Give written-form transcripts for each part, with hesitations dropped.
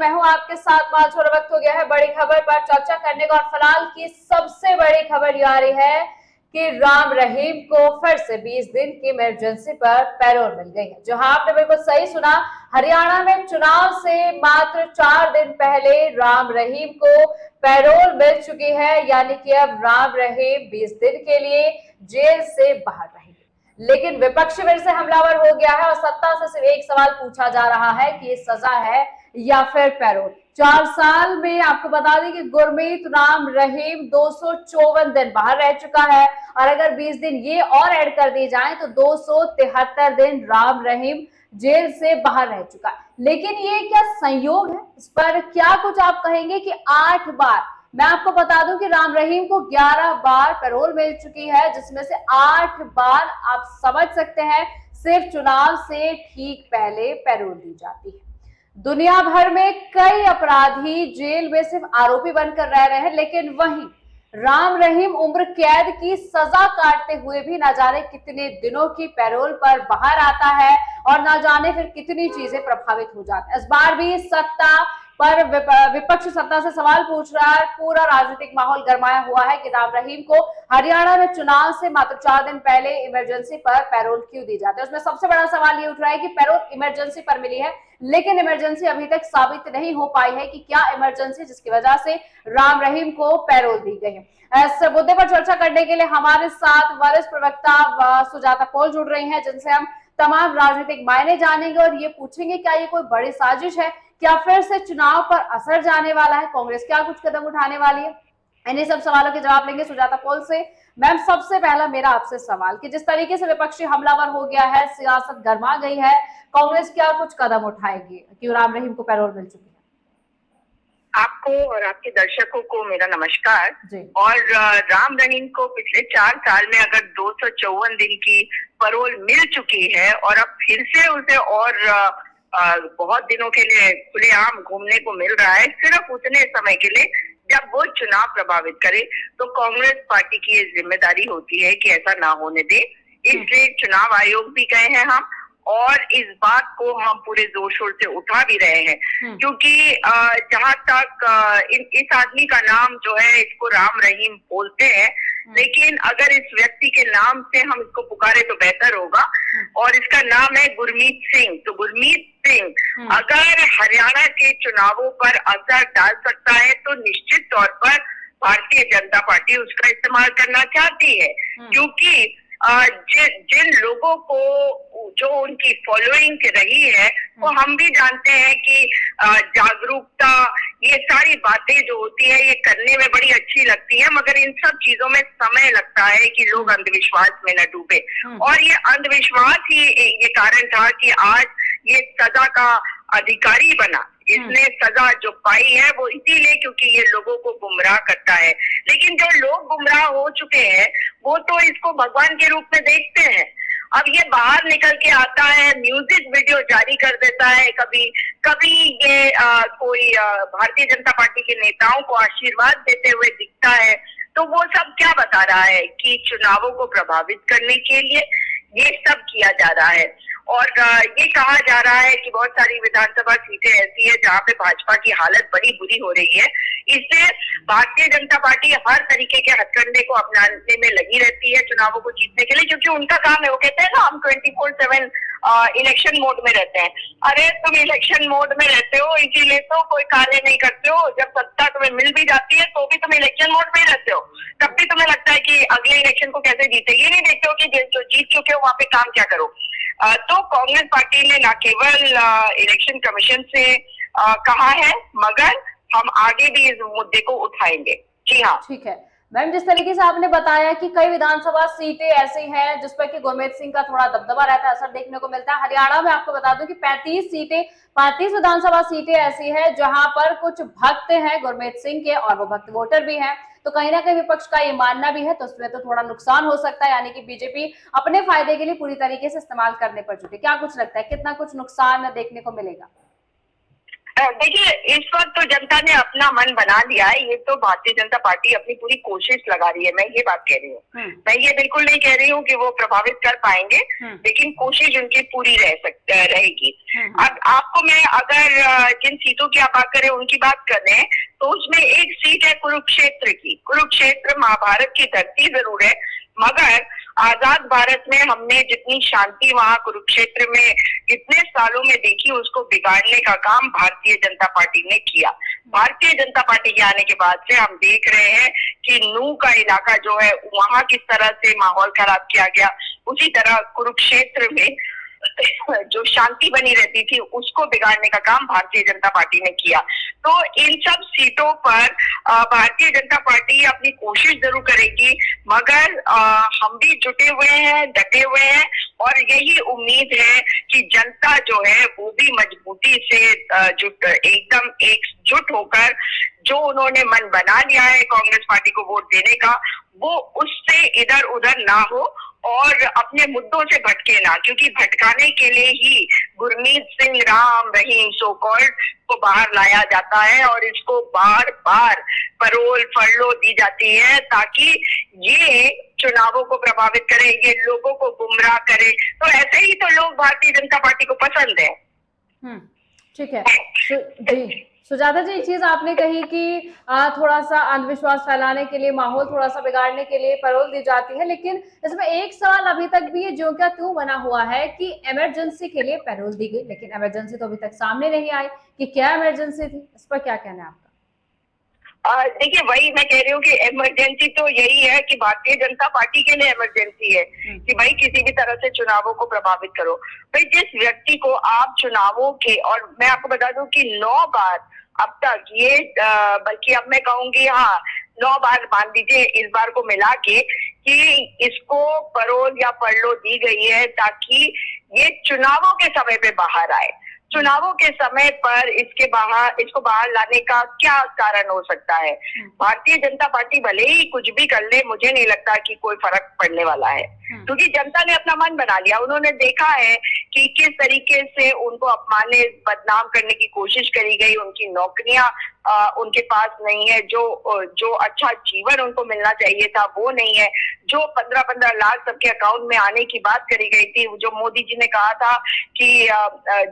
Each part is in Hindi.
मैं हूं आपके साथ मालछोड़। वक्त हो गया है बड़ी खबर पर चर्चा करने का और फिलहाल की सबसे बड़ी खबर ये आ रही है कि राम रहीम को फिर से 20 दिन की इमरजेंसी पर पैरोल मिल गई है। जहां आपने बिल्कुल सही सुना, हरियाणा में चुनाव से मात्र 4 दिन पहले राम रहीम को पैरोल मिल चुकी है, यानी कि अब राम रहीम 20 दिन के लिए जेल से बाहर रहेंगे। लेकिन विपक्ष फिर से हमलावर हो गया है और सत्ता से सिर्फ एक सवाल पूछा जा रहा है कि ये सजा है या फिर पैरोल। 4 साल में आपको बता दें कि गुरमीत राम रहीम 254 दिन बाहर रह चुका है और अगर 20 दिन ये और ऐड कर दिए जाएं तो 273 दिन राम रहीम जेल से बाहर रह चुका है। लेकिन ये क्या संयोग है, इस पर क्या कुछ आप कहेंगे कि 8 बार, मैं आपको बता दूं कि राम रहीम को 11 बार पैरोल मिल चुकी है, जिसमें से 8 बार आप समझ सकते हैं सिर्फ चुनाव से ठीक पहले पैरोल दी जाती है। दुनिया भर में कई अपराधी जेल में सिर्फ आरोपी बनकर रह रहे हैं, लेकिन वहीं राम रहीम उम्र कैद की सजा काटते हुए भी ना जाने कितने दिनों की पैरोल पर बाहर आता है और ना जाने फिर कितनी चीजें प्रभावित हो जाती है। इस बार भी सत्ता पर विपक्ष सत्ता से सवाल पूछ रहा है। पूरा राजनीतिक माहौल गरमाया हुआ है कि राम रहीम को हरियाणा में चुनाव से मात्र 4 दिन पहले इमरजेंसी पर पैरोल क्यों दी जाती है। उसमें सबसे बड़ा सवाल ये उठ रहा है कि पैरोल इमरजेंसी पर मिली है, लेकिन इमरजेंसी अभी तक साबित नहीं हो पाई है कि क्या इमरजेंसी जिसकी वजह से राम रहीम को पैरोल दी गई है। इस मुद्दे पर चर्चा करने के लिए हमारे साथ वरिष्ठ प्रवक्ता सुजाता पॉल जुड़ रही हैं, जिनसे हम तमाम राजनीतिक मायने जानेंगे और ये पूछेंगे क्या ये कोई बड़ी साजिश है, क्या फिर से चुनाव पर असर जाने वाला है, कांग्रेस क्या कुछ कदम उठाने वाली है। इन्हीं सब सवालों के जवाब लेंगे सुजाता पॉल से। मैम, सबसे पहला मेरा आपसे सवाल कि जिस तरीके से विपक्षी हमलावर हो गया है, सियासत गर्मा गई है, कांग्रेस क्या कुछ कदम उठाएगी कि राम रहीम को पैरोल मिल चुकी है? आपको और आपके दर्शकों को मेरा नमस्कार। और राम रहीम को पिछले 4 साल में अगर 254 दिन की पैरोल मिल चुकी है और अब फिर से उसे और बहुत दिनों के लिए खुलेआम घूमने को मिल रहा है, सिर्फ उतने समय के लिए जब वो चुनाव प्रभावित करे, तो कांग्रेस पार्टी की ये जिम्मेदारी होती है कि ऐसा ना होने दे। इसलिए चुनाव आयोग भी गए हैं हम, और इस बात को हम पूरे जोर शोर से उठा भी रहे हैं, क्योंकि जहां तक इस आदमी का नाम जो है, इसको राम रहीम बोलते हैं, लेकिन अगर इस व्यक्ति के नाम से हम इसको पुकारे तो बेहतर होगा। और इसका नाम है गुरमीत सिंह। तो गुरमीत सिंह अगर हरियाणा के चुनावों पर असर डाल सकता है तो निश्चित तौर पर भारतीय जनता पार्टी उसका इस्तेमाल करना चाहती है, क्योंकि जिन लोगों को जो उनकी फॉलोइंग रही है, वो हम भी जानते हैं कि जागरूकता, ये सारी बातें जो होती है ये करने में बड़ी अच्छी लगती है, मगर इन सब चीजों में समय लगता है कि लोग अंधविश्वास में न डूबे। और ये अंधविश्वास ही ये कारण था कि आज ये सजा का अधिकारी बना। इसने सजा जो पाई है वो इसीलिए क्योंकि ये लोगों को गुमराह करता है। लेकिन जो लोग गुमराह हो चुके हैं वो तो इसको भगवान के रूप में देखते हैं। अब ये बाहर निकल के आता है, म्यूजिक वीडियो जारी कर देता है, कभी ये कोई भारतीय जनता पार्टी के नेताओं को आशीर्वाद देते हुए दिखता है। तो वो सब क्या बता रहा है कि चुनावों को प्रभावित करने के लिए ये सब किया जा रहा है। और ये कहा जा रहा है कि बहुत सारी विधानसभा सीटें ऐसी है जहाँ पे भाजपा की हालत बड़ी बुरी हो रही है। इससे भारतीय जनता पार्टी हर तरीके के हथकंडे को अपनाने में लगी रहती है चुनावों को जीतने के लिए, क्योंकि उनका काम है, वो कहते हैं ना, हम 24/7 इलेक्शन मोड में रहते हैं। अरे तुम इलेक्शन मोड में रहते हो, इसीलिए तो कोई कार्य नहीं करते हो। जब सत्ता तुम्हें मिल भी जाती है तो भी तुम इलेक्शन मोड में ही रहते हो। तब भी तुम्हें लगता है कि अगले इलेक्शन को कैसे जीते, ये नहीं देखते हो कि जो जीत चुके हो वहां पे काम क्या करो। तो कांग्रेस पार्टी ने न केवल इलेक्शन कमीशन से कहा है, मगर हम आगे भी इस मुद्दे को उठाएंगे। जी हाँ, ठीक है मैम, जिस तरीके से आपने बताया कि कई विधानसभा सीटें ऐसी हैं जिस पर कि गुरमीत सिंह का थोड़ा दबदबा रहता है, असर देखने को मिलता है। हरियाणा में आपको बता दूं कि 35 विधानसभा सीटें ऐसी हैं जहां पर कुछ भक्त हैं गुरमीत सिंह के और वो भक्त वोटर भी हैं। तो कहीं ना कहीं विपक्ष का ये मानना भी है, तो उसमें तो थोड़ा नुकसान हो सकता है, यानी कि बीजेपी अपने फायदे के लिए पूरी तरीके से इस्तेमाल करने पर जुटे। क्या कुछ लगता है कितना कुछ नुकसान देखने को मिलेगा? देखिए, इस वक्त तो जनता ने अपना मन बना लिया है। ये तो भारतीय जनता पार्टी अपनी पूरी कोशिश लगा रही है, मैं ये बात कह रही हूँ। मैं ये बिल्कुल नहीं कह रही हूँ कि वो प्रभावित कर पाएंगे, लेकिन कोशिश उनकी पूरी रहेगी। अब आपको मैं अगर जिन सीटों की आप बात करें उनकी बात कर रहे हैं, तो उसमें एक सीट है कुरुक्षेत्र की। कुरुक्षेत्र महाभारत की धरती जरूर है, मगर आजाद भारत में हमने जितनी शांति वहां कुरुक्षेत्र में इतने सालों में देखी, उसको बिगाड़ने का काम भारतीय जनता पार्टी ने किया। भारतीय जनता पार्टी के आने के बाद से हम देख रहे हैं कि नूह का इलाका जो है वहां किस तरह से माहौल खराब किया गया, उसी तरह कुरुक्षेत्र में जो शांति बनी रहती थी उसको बिगाड़ने का काम भारतीय जनता पार्टी ने किया। तो इन सब सीटों पर भारतीय जनता पार्टी अपनी कोशिश जरूर करेगी, मगर हम भी जुटे हुए हैं, डटे हुए हैं, और यही उम्मीद है कि जनता जो है वो भी मजबूती से एकदम एकजुट होकर जो उन्होंने मन बना लिया है कांग्रेस पार्टी को वोट देने का, वो उससे इधर उधर ना हो और अपने मुद्दों से भटके ना, क्योंकि भटकाने के लिए ही गुरमीत सिंह राम रहीम सो कॉल्ड को बाहर लाया जाता है और इसको बार बार पैरोल फरलो दी जाती है ताकि ये चुनावों को प्रभावित करे, ये लोगों को गुमराह करे। तो ऐसे ही तो लोग भारतीय जनता पार्टी को पसंद है। ठीक है। जी सुजाता जी, एक चीज आपने कही कि थोड़ा सा अंधविश्वास फैलाने के लिए, माहौल थोड़ा सा बिगाड़ने के लिए पैरोल दी जाती है, लेकिन इसमें एक सवाल अभी तक भी जो क्या क्यों बना हुआ है कि इमरजेंसी के लिए पैरोल दी गई, लेकिन इमरजेंसी तो अभी तक सामने नहीं आई कि क्या इमरजेंसी थी, इस पर क्या कहना है आपका? देखिए, वही मैं कह रही हूँ कि इमरजेंसी तो यही है कि भारतीय जनता पार्टी के लिए इमरजेंसी है कि भाई किसी भी तरह से चुनावों को प्रभावित करो। भाई जिस व्यक्ति को आप चुनावों के, और मैं आपको बता दूं कि 9 बार अब तक ये, बल्कि अब मैं कहूंगी 9 बार मान लीजिए इस बार को मिला के कि इसको पैरोल या फरलो दी गई है ताकि ये चुनावों के समय पे बाहर आए। चुनावों के समय पर इसको बाहर लाने का क्या कारण हो सकता है? भारतीय जनता पार्टी भले ही कुछ भी कर ले, मुझे नहीं लगता कि कोई फर्क पड़ने वाला है, क्योंकि जनता ने अपना मन बना लिया। उन्होंने देखा है कि किस तरीके से उनको अपमानित, बदनाम करने की कोशिश करी गई, उनकी नौकरियां उनके पास नहीं है, जो अच्छा जीवन उनको मिलना चाहिए था वो नहीं है, जो 15-15 लाख सबके अकाउंट में आने की बात करी गई थी, जो मोदी जी ने कहा था कि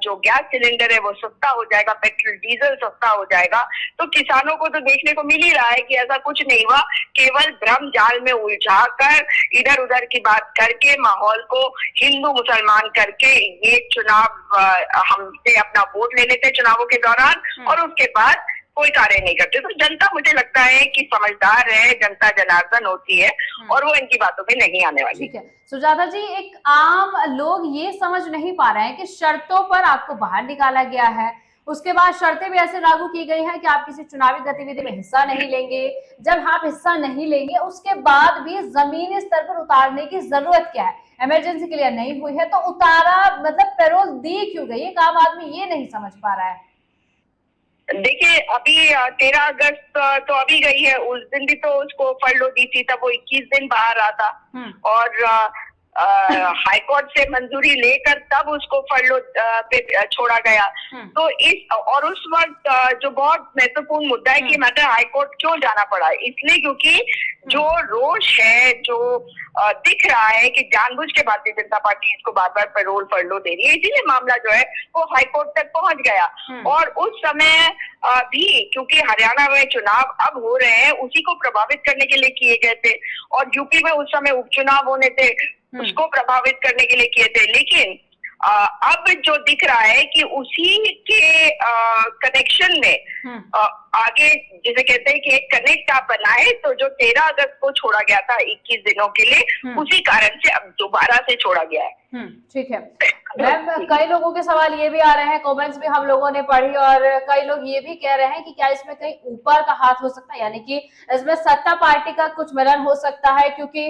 जो गैस सिलेंडर है वो सस्ता हो जाएगा, पेट्रोल डीजल सस्ता हो जाएगा, तो किसानों को तो देखने को मिल ही रहा है कि ऐसा कुछ नहीं हुआ। केवल भ्रम जाल में उलझा कर, इधर उधर की बात करके, माहौल को हिंदू मुसलमान करके ये चुनाव हमसे अपना वोट ले लेते चुनावों के दौरान और उसके बाद कोई कार्य नहीं करते। तो जनता, मुझे लगता है कि समझदार है, जनता जनार्दन होती है और वो इनकी बातों पे नहीं आने वाली। ठीक है सुजाता जी, एक आम लोग ये समझ नहीं पा रहे हैं कि शर्तों पर आपको बाहर निकाला गया है, उसके बाद शर्तें भी ऐसे लागू की गई हैं कि आप किसी चुनावी गतिविधि में हिस्सा नहीं लेंगे। जब आप हिस्सा नहीं लेंगे उसके बाद भी जमीनी स्तर पर उतारने की जरूरत क्या है? इमरजेंसी के लिए नहीं हुई है तो उतारा, मतलब पैरोल दी क्यों गई? एक आम आदमी ये नहीं समझ पा रहा है। देखिए, अभी 13 अगस्त तो अभी गई है, उस दिन भी तो उसको फरलो दी थी, तब वो 21 दिन बाहर रहा था और हाईकोर्ट से मंजूरी लेकर तब उसको फरलो पे छोड़ा गया। तो और उस वक्त जो बहुत महत्वपूर्ण मुद्दा है कि मैटर हाईकोर्ट क्यों जाना पड़ा, इसलिए क्योंकि जो रोष है, जो दिख रहा है कि जानबूझ के भारतीय जनता पार्टी इसको बार बार पैरोल फरलो दे रही है, इसीलिए मामला जो है वो हाईकोर्ट तक पहुंच गया। और उस समय भी क्योंकि हरियाणा में चुनाव अब हो रहे हैं, उसी को प्रभावित करने के लिए किए गए थे, और यूपी में उस समय उपचुनाव होने थे, उसको प्रभावित करने के लिए किए थे। लेकिन अब जो दिख रहा है कि उसी के कनेक्शन में आगे, जिसे कहते हैं कि एक कनेक्ट आप बनाए, तो जो 13 अगस्त को छोड़ा गया था 21 दिनों के लिए, उसी कारण से अब दोबारा से छोड़ा गया है। ठीक है मैम, कई लोगों के सवाल ये भी आ रहे हैं, कमेंट्स भी हम लोगों ने पढ़ी, और कई लोग ये भी कह रहे हैं कि क्या इसमें कहीं ऊपर का हाथ हो सकता है, यानी कि इसमें सत्ता पार्टी का कुछ मिलन हो सकता है, क्योंकि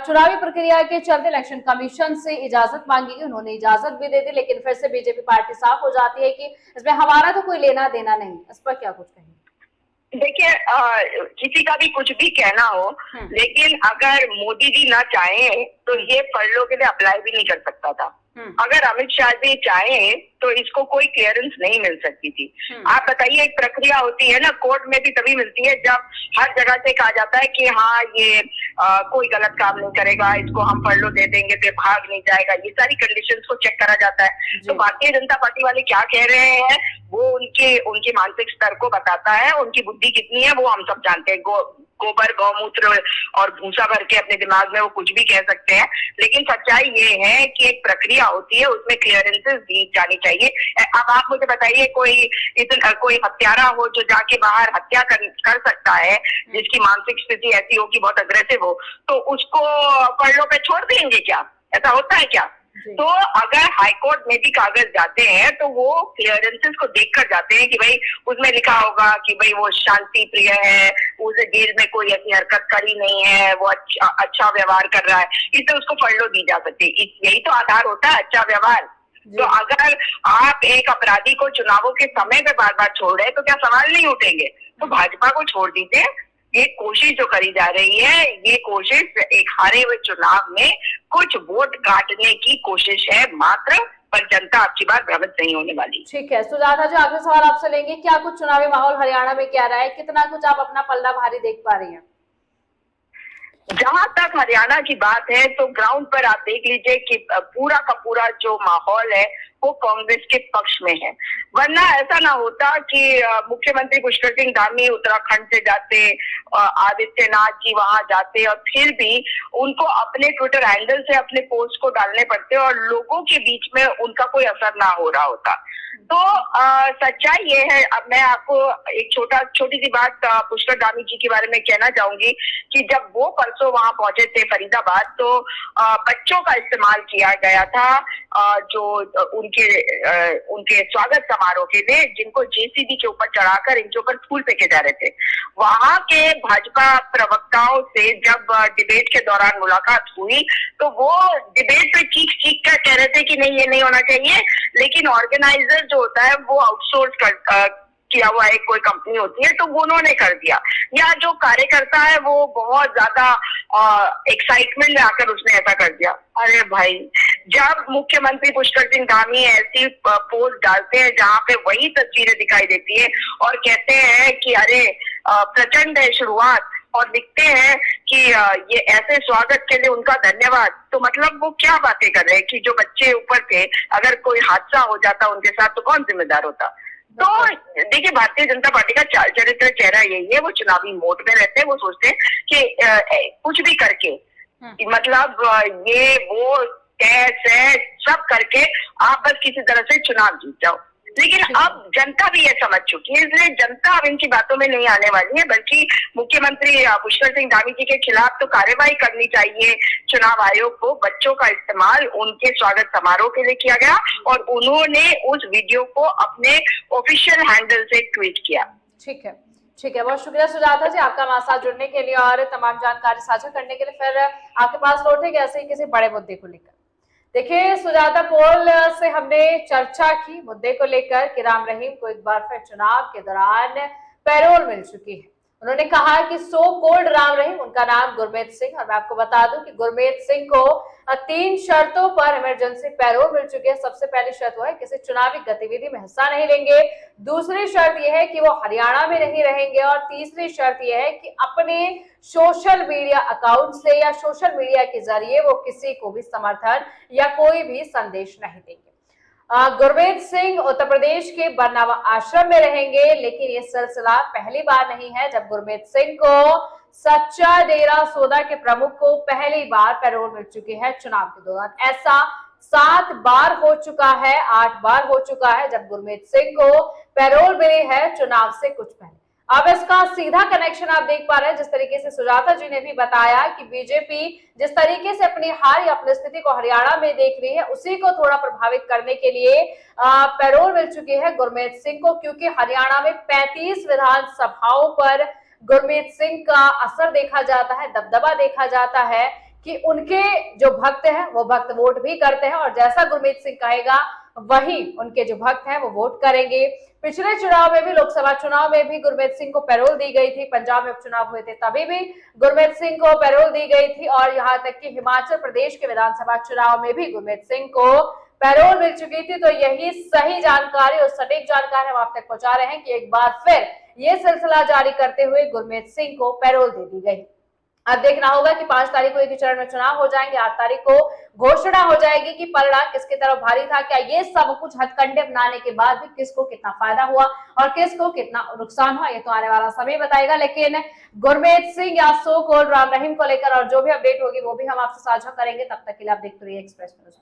चुनावी प्रक्रिया के चलते इलेक्शन कमीशन से इजाजत मांगी गई, उन्होंने इजाजत भी दे दी, लेकिन फिर से बीजेपी पार्टी साफ हो जाती है कि इसमें हमारा तो कोई लेना देना नहीं। इस पर क्या कुछ कहेंगे? देखिए, किसी का भी कुछ भी कहना हो, लेकिन अगर मोदी जी ना चाहें तो ये फरलो के लिए अप्लाई भी नहीं कर सकता था। अगर अमित शाह जी चाहे तो इसको कोई क्लियरेंस नहीं मिल सकती थी। आप बताइए, एक प्रक्रिया होती है ना, कोर्ट में भी तभी मिलती है जब हर जगह से कहा जाता है कि हाँ ये कोई गलत काम नहीं करेगा, इसको हम फरलो दे देंगे, फिर भाग नहीं जाएगा, ये सारी कंडीशंस को चेक करा जाता है। तो भारतीय जनता पार्टी वाले क्या कह रहे हैं वो उनके मानसिक स्तर को बताता है, उनकी बुद्धि कितनी है वो हम सब जानते हैं। गोबर गौमूत्र और भूसा भर के अपने दिमाग में वो कुछ भी कह सकते हैं, लेकिन सच्चाई ये है कि एक प्रक्रिया होती है, उसमें क्लियरेंसेस दी जानी चाहिए। अब आप मुझे बताइए, कोई हत्यारा हो जो जाके बाहर हत्या कर सकता है, जिसकी मानसिक स्थिति ऐसी हो कि बहुत अग्रेसिव हो, तो उसको फरलो पे छोड़ देंगे क्या? ऐसा होता है क्या? तो अगर हाईकोर्ट में भी कागज जाते हैं तो वो क्लियरेंसेस को देखकर जाते हैं कि भाई उसमें लिखा होगा कि भाई वो शांति प्रिय है, उसे जेल में कोई ऐसी हरकत करी नहीं है, वो अच्छा व्यवहार कर रहा है, इससे उसको फरलो दी जा सकती है। यही तो आधार होता है, अच्छा व्यवहार। तो अगर आप एक अपराधी को चुनावों के समय पे बार बार छोड़ रहे हैं तो क्या सवाल नहीं उठेंगे? तो भाजपा को छोड़ दीजिए। ये कोशिश जो करी जा रही है, ये कोशिश एक हारे हुए चुनाव में कुछ वोट काटने की कोशिश है मात्र, पर जनता आपकी बार भ्रमित नहीं होने वाली। ठीक है सुजाता जी, आखिरी सवाल आपसे लेंगे, क्या कुछ चुनावी माहौल हरियाणा में क्या रहा है, कितना कुछ आप अपना पल्ला भारी देख पा रही हैं? जहां तक हरियाणा की बात है तो ग्राउंड पर आप देख लीजिए कि पूरा का पूरा जो माहौल है वो कांग्रेस के पक्ष में है। वरना ऐसा ना होता कि मुख्यमंत्री पुष्कर सिंह धामी उत्तराखंड से जाते, आदित्यनाथ जी वहां जाते और फिर भी उनको अपने ट्विटर हैंडल से अपने पोस्ट को डालने पड़ते और लोगों के बीच में उनका कोई असर ना हो रहा होता। तो सच्चाई ये है। अब मैं आपको एक छोटी सी बात पुष्कर धामी जी के बारे में कहना चाहूंगी कि जब वो परसों वहां पहुंचे थे फरीदाबाद, तो बच्चों का इस्तेमाल किया गया था जो उनके स्वागत समारोह के लिए, जिनको जेसीबी के ऊपर चढ़ाकर इनके ऊपर फूल फेंके जा रहे थे। वहां के भाजपा प्रवक्ताओं से जब डिबेट के दौरान मुलाकात हुई तो वो डिबेट पे चीख कर कह रहे थे कि नहीं ये नहीं होना चाहिए, लेकिन ऑर्गेनाइजर जो होता है वो आउटसोर्स किया हुआ एक कोई कंपनी होती है तो वो उन्होंने कर दिया, या जो कार्यकर्ता है वो बहुत ज्यादा एक्साइटमेंट में आकर उसने ऐसा कर दिया। अरे भाई, जब मुख्यमंत्री पुष्कर सिंह धामी ऐसी पोस्ट डालते हैं जहां पे वही तस्वीरें दिखाई देती है और कहते हैं कि अरे प्रचंड है शुरुआत, और लिखते हैं कि ये ऐसे स्वागत के लिए उनका धन्यवाद, तो मतलब वो क्या बातें कर रहे हैं कि जो बच्चे ऊपर थे अगर कोई हादसा हो जाता उनके साथ तो कौन जिम्मेदार होता। तो देखिए, भारतीय जनता पार्टी का चाल चरित्र चेहरा यही है, वो चुनावी मोड में रहते हैं, वो सोचते हैं कि कुछ भी करके मतलब ये वो तय सब करके आप बस किसी तरह से चुनाव जीत जाओ। लेकिन अब जनता भी ये समझ चुकी है, इसलिए जनता अब इनकी बातों में नहीं आने वाली है, बल्कि मुख्यमंत्री पुष्कर सिंह धामी जी के खिलाफ तो कार्रवाई करनी चाहिए चुनाव आयोग को। बच्चों का इस्तेमाल उनके स्वागत समारोह के लिए किया गया और उन्होंने उस वीडियो को अपने ऑफिशियल हैंडल से ट्वीट किया। ठीक है, बहुत शुक्रिया सुजाता जी आपका हमारे साथ जुड़ने के लिए और तमाम जानकारी साझा करने के लिए। फिर आपके पास लौटेंगे ऐसे ही किसी बड़े मुद्दे को लेकर। देखिए, सुजाता पोल से हमने चर्चा की मुद्दे को लेकर कि राम रहीम को एक बार फिर चुनाव के दौरान पैरोल मिल चुकी है। उन्होंने कहा कि सो कोल्ड राम रहीम, उनका नाम गुरमीत सिंह, और मैं आपको बता दूं कि गुरमीत सिंह को 3 शर्तों पर इमरजेंसी पैरोल मिल चुकी है। सबसे पहली शर्त वो है किसी चुनावी गतिविधि में हिस्सा नहीं लेंगे, दूसरी शर्त यह है कि वो हरियाणा में नहीं रहेंगे, और तीसरी शर्त यह है कि अपने सोशल मीडिया अकाउंट से या सोशल मीडिया के जरिए वो किसी को भी समर्थन या कोई भी संदेश नहीं देंगे। गुरमीत सिंह उत्तर प्रदेश के बरनावा आश्रम में रहेंगे, लेकिन ये सिलसिला पहली बार नहीं है जब गुरमीत सिंह को सच्चा डेरा सौदा के प्रमुख को पहली बार पैरोल मिल चुकी है चुनाव के दौरान। ऐसा 7 बार हो चुका है, 8 बार हो चुका है जब गुरमीत सिंह को पैरोल मिली है चुनाव से कुछ पहले। अब इसका सीधा कनेक्शन आप देख पा रहे हैं, जिस तरीके से सुजाता जी ने भी बताया कि बीजेपी जिस तरीके से अपनी हार या अपनी स्थिति को हरियाणा में देख रही है, उसी को थोड़ा प्रभावित करने के लिए पैरोल मिल चुकी है गुरमीत सिंह को, क्योंकि हरियाणा में 35 विधानसभाओं पर गुरमीत सिंह का असर देखा जाता है, दबदबा देखा जाता है कि उनके जो भक्त हैं वो भक्त वोट भी करते हैं, और जैसा गुरमीत सिंह कहेगा वही उनके जो भक्त हैं वो वोट करेंगे। पिछले चुनाव में भी, लोकसभा चुनाव में भी गुरमीत सिंह को पैरोल दी गई थी। पंजाब में उपचुनाव हुए थे तभी भी गुरमीत सिंह को पैरोल दी गई थी और यहाँ तक कि हिमाचल प्रदेश के विधानसभा चुनाव में भी गुरमीत सिंह को पैरोल मिल चुकी थी। तो यही सही जानकारी और सटीक जानकारी हम आप तक पहुंचा रहे हैं कि एक बार फिर ये सिलसिला जारी करते हुए गुरमीत सिंह को पैरोल दे दी गई। अब देखना होगा कि 5 तारीख को एक चरण में चुनाव हो जाएंगे, 8 तारीख को घोषणा हो जाएगी कि परिणाम किसकी तरफ भारी था। क्या ये सब कुछ हथकंडे अपनाने के बाद भी किसको कितना फायदा हुआ और किसको कितना नुकसान हुआ, ये तो आने वाला समय बताएगा। लेकिन गुरमीत सिंह या सो कॉल्ड राम रहीम को लेकर और जो भी अपडेट होगी वो भी हम आपसे साझा करेंगे। तब तक के लिए आप देखते रहिए एक्सप्रेस न्यूज।